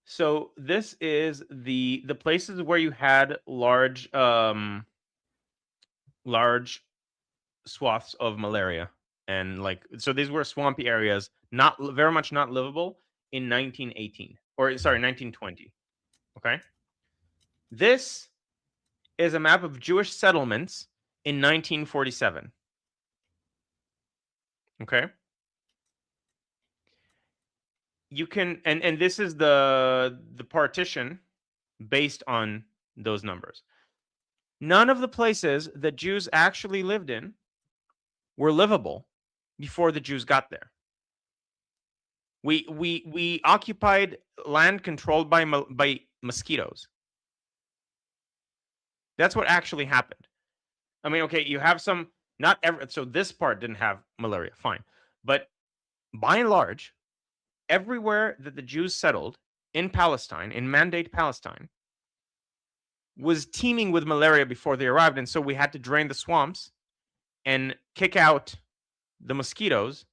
So this is the places where you had large swaths of malaria, and like, so these were swampy areas, not very much not livable in 1918, or sorry, 1920. Okay, this is a map of Jewish settlements in 1947. Okay, you can, and this is the partition based on those numbers. None of the places that Jews actually lived in were livable before the Jews got there. We occupied land controlled by mosquitoes. That's what actually happened. I mean, okay, you have some, not every, so this part didn't have malaria, fine, but by and large, everywhere that the Jews settled in Palestine, in Mandate Palestine, was teeming with malaria before they arrived, and so we had to drain the swamps and kick out the mosquitoes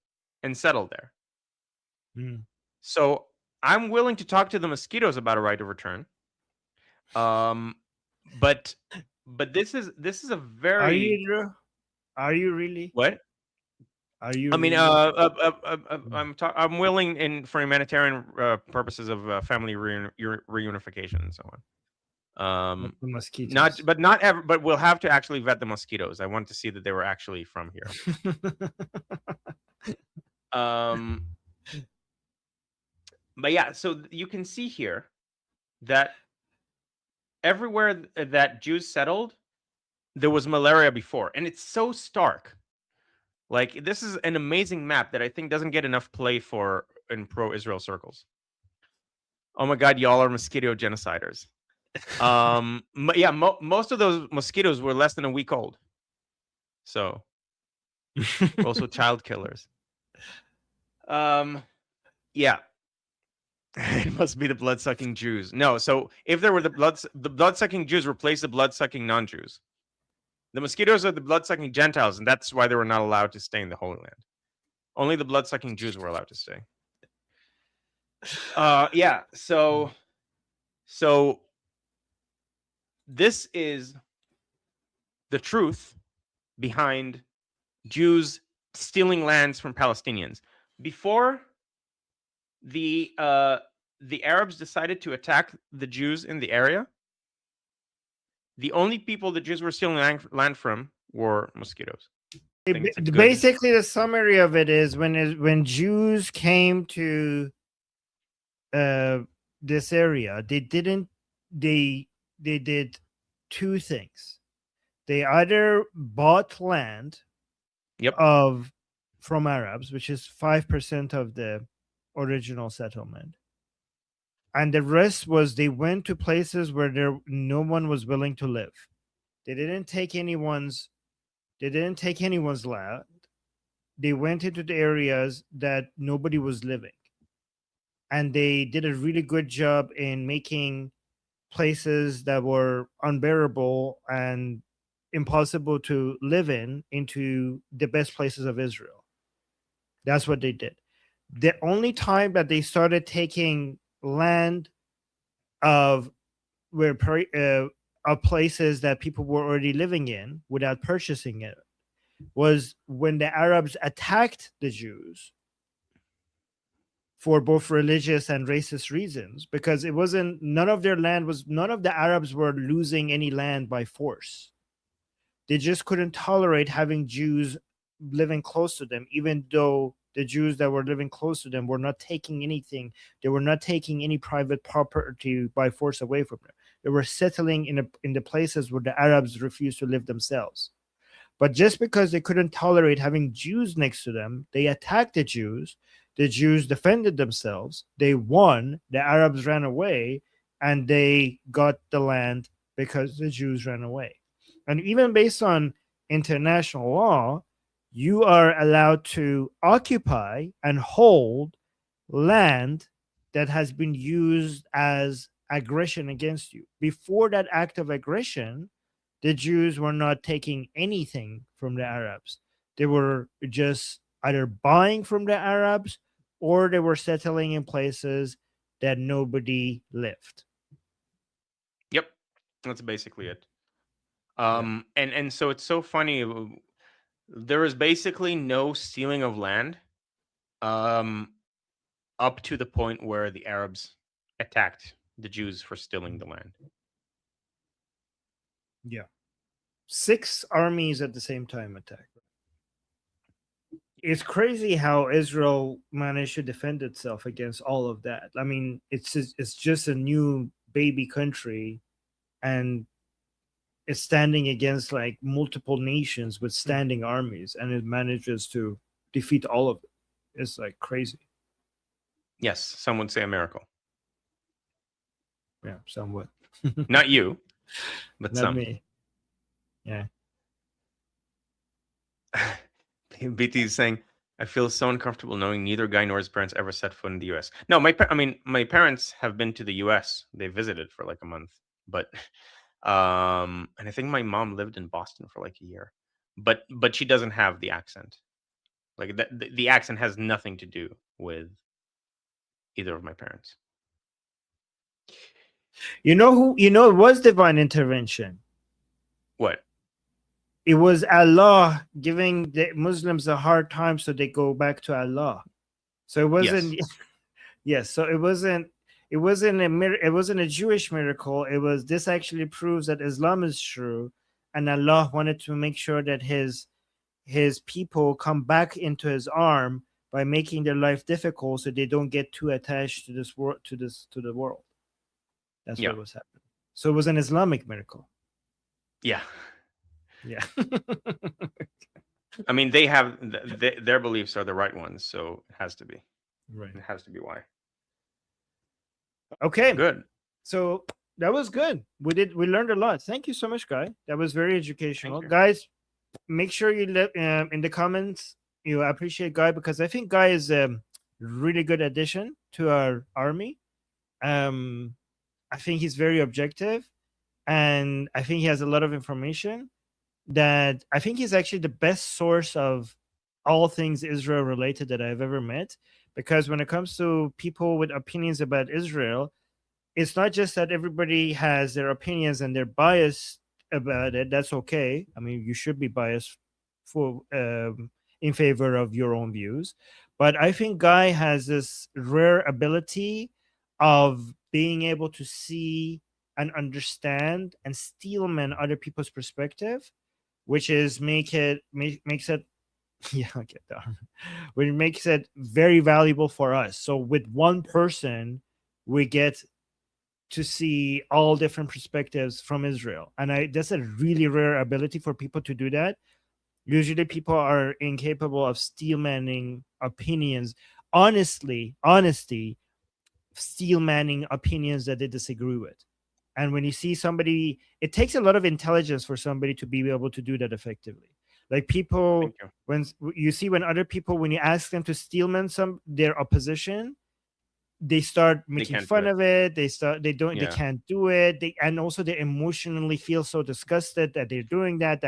and settle there. Mm. So I'm willing to talk to the mosquitoes about a right of return. But this is a Are very, you, Drew? Are you really? what? Are you I mean, really? I'm willing in for humanitarian purposes of family reunification and so on. But the Not, mosquitoes. but not ever. But we'll have to actually vet the mosquitoes. I want to see that they were actually from here. Um, but yeah, so you can see here that everywhere that Jews settled, there was malaria before, and it's so stark. Like, this is an amazing map that I think doesn't get enough play for in pro-Israel circles. Oh my God, y'all are mosquito genociders. Yeah, most of those mosquitoes were less than a week old, so also child killers. Yeah, it must be the blood-sucking Jews. No, so if there were the blood-sucking Jews replaced the blood-sucking non-Jews. The mosquitoes are the blood-sucking Gentiles, and that's why they were not allowed to stay in the Holy Land. Only the blood-sucking Jews were allowed to stay. Yeah. So this is the truth behind Jews stealing lands from Palestinians. Before the Arabs decided to attack the Jews in the area, the only people the Jews were stealing land from were mosquitoes. I think it's a good. Basically, the summary of it is when Jews came to this area, they did two things. They either bought land Yep. from Arabs, which is 5% of the original settlement, and the rest was they went to places where no one was willing to live. They didn't take anyone's land. They went into the areas that nobody was living, and they did a really good job in making places that were unbearable and impossible to live in into the best places of Israel. That's what they did. The only time that they started taking land of where of places that people were already living in without purchasing it was when the Arabs attacked the Jews for both religious and racist reasons, because it wasn't none of the Arabs were losing any land by force. They just couldn't tolerate having Jews living close to them, even though the Jews that were living close to them were not taking anything. They were not taking any private property by force away from them. They were settling in the places where the Arabs refused to live themselves. But just because they couldn't tolerate having Jews next to them, they attacked the Jews. The Jews defended themselves. They won. The Arabs ran away, and they got the land because the Jews ran away. And even based on international law, you are allowed to occupy and hold land that has been used as aggression against you. Before that act of aggression, the Jews were not taking anything from the Arabs. They were just either buying from the Arabs or they were settling in places that nobody lived. Yep, that's basically it. Yeah. And so it's so funny. There is basically no stealing of land, um, up to the point where the Arabs attacked the Jews for stealing the land. Yeah. 6 armies at the same time attack. It's crazy how Israel managed to defend itself against all of that. I mean, it's just a new baby country, and it's standing against like multiple nations with Mm. standing armies, and it manages to defeat all of it. It's like crazy. Yes, some would say a miracle. Yeah, somewhat. Not you, but Not some. me. Yeah. BT is saying, I feel so uncomfortable knowing neither Guy nor his parents ever set foot in the US. No, I mean, my parents have been to the US. They visited for like a month, but and I think my mom lived in Boston for like a year, but she doesn't have the accent. Like the accent has nothing to do with either of my parents. It was divine intervention. What? It was Allah giving the Muslims a hard time so they go back to Allah. So it wasn't Yes. yes, so it wasn't a Jewish miracle. It was this actually proves that Islam is true, and Allah wanted to make sure that his people come back into his arm by making their life difficult so they don't get too attached to this world to the world. That's Yeah. what was happening. So it was an Islamic miracle. Yeah. Yeah. I mean, they have their beliefs are the right ones, so it has to be. Right. It has to be why. Okay. Good. So that was good. We learned a lot. Thank you so much, Guy. That was very educational. Thank you. Guys, make sure you let in the comments you appreciate Guy, because I think Guy is a really good addition to our army. I think he's very objective, and I think he has a lot of information that I think he's actually the best source of all things Israel related that I've ever met. Because when it comes to people with opinions about Israel, it's not just that everybody has their opinions and they're biased about it. That's okay. I mean, you should be biased for in favor of your own views. But I think Guy has this rare ability of being able to see and understand and steelman other people's perspective, which is makes it yeah, I get that. Which makes it very valuable for us. So with one person, we get to see all different perspectives from Israel. And that's a really rare ability for people to do that. Usually people are incapable of steelmanning opinions. Honesty, steelmanning opinions that they disagree with. And when you see somebody, it takes a lot of intelligence for somebody to be able to do that effectively. Like people, Thank you. when you see when other people, when you ask them to steelman their opposition, they start making can't do fun it. of it. They Yeah. can't do it. And also they emotionally feel so disgusted that they're doing that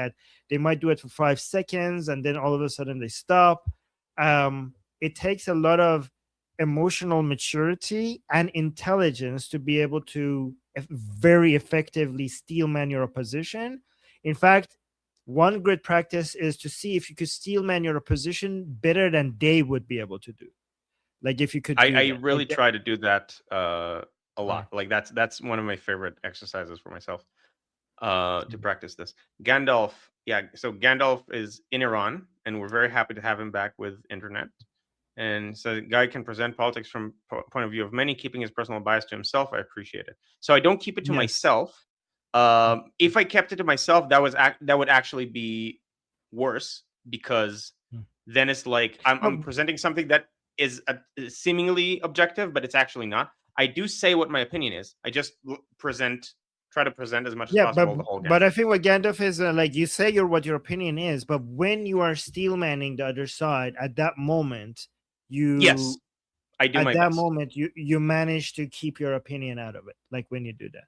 they might do it for 5 seconds and then all of a sudden they stop. It takes a lot of emotional maturity and intelligence to be able to very effectively steelman your opposition. In fact, one good practice is to see if you could steelman your opposition better than they would be able to do. Like if you could do I that, really try to do that a yeah. lot. Like that's one of my favorite exercises for myself. To Mhm. practice this. Gandalf, yeah. So Gandalf is in Iran, and we're very happy to have him back with internet. And so, the guy can present politics from point of view of many, keeping his personal bias to himself. I appreciate it. So I don't keep it to Yes. myself. If I kept it to myself, that would actually be worse because Mm. then it's like I'm No, presenting something that is seemingly objective, but it's actually not. I do say what my opinion is. I just try to present as much as yeah, possible the whole but gamut. I think what Gandalf is like you say what your opinion is, but when you are steelmanning the other side at that moment, Yes, you I do at my that best. moment you manage to keep your opinion out of it. Like when you do that.